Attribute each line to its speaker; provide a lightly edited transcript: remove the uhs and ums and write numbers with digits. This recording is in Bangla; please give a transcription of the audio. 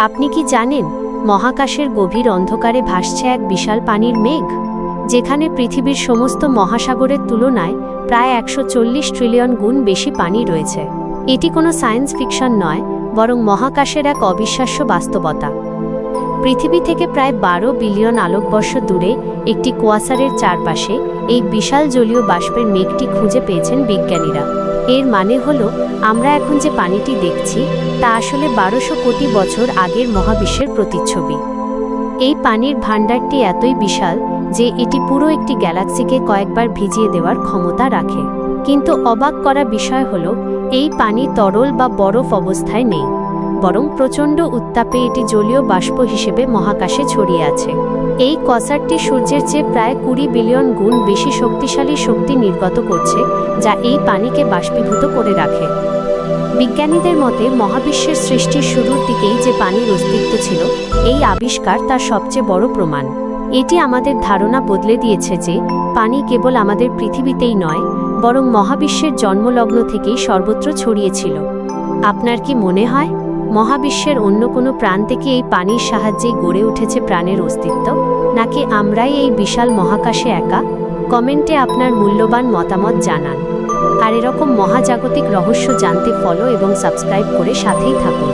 Speaker 1: আপনি কি জানেন মহাকাশের গভীর অন্ধকারে ভাসছে এক বিশাল পানির মেঘ, যেখানে পৃথিবীর সমস্ত মহাসাগরের তুলনায় প্রায় 140 ট্রিলিয়ন গুণ বেশি পানি রয়েছে। এটি কোনো সায়েন্স ফিকশন নয়, বরং মহাকাশের এক অবিশ্বাস্য বাস্তবতা। পৃথিবী থেকে প্রায় 12 বিলিয়ন আলোকবর্ষ দূরে একটি কোয়াসারের চারপাশে এই বিশাল জলীয় বাষ্পের মেঘটি খুঁজে পেয়েছেন বিজ্ঞানীরা। এর মানে হলো আমরা এখন যে পানিটি দেখছি তা আসলে 1200 কোটি বছর আগের মহাবিশ্বের প্রতিচ্ছবি। এই পানির ভাণ্ডারটি এতই বিশাল যে এটি পুরো একটি গ্যালাক্সিকে কয়েকবার ভিজিয়ে দেওয়ার ক্ষমতা রাখে। কিন্তু অবাক করা বিষয় হলো এই পানি তরল বা বরফ অবস্থায় নেই, বরং প্রচণ্ড উত্তাপে এটি জলীয় বাষ্প হিসেবে মহাকাশে ছড়িয়ে আছে। এই কসারটি সূর্যের চেয়ে প্রায় 20 বিলিয়ন গুণ বেশি শক্তিশালী শক্তি নির্গত করছে, যা এই পানিকে বাষ্পীভূত করে রাখে। বিজ্ঞানীদের মতে মহাবিশ্বের সৃষ্টির শুরুর দিকেই যে পানির অস্তিত্ব ছিল, এই আবিষ্কার তার সবচেয়ে বড় প্রমাণ। এটি আমাদের ধারণা বদলে দিয়েছে যে পানি কেবল আমাদের পৃথিবীতেই নয়, বরং মহাবিশ্বের জন্মলগ্ন থেকেই সর্বত্র ছড়িয়েছিল। আপনার কি মনে হয় মহাবিশ্বের অন্য কোনো প্রান্তে কি এই পানির সাহায্যেই গড়ে উঠেছে প্রাণের অস্তিত্ব, নাকি আমরাই এই বিশাল মহাকাশে একা? কমেন্টে আপনার মূল্যবান মতামত জানান। আর এরকম মহাজাগতিক রহস্য জানতে ফলো এবং সাবস্ক্রাইব করে সাথেই থাকুন।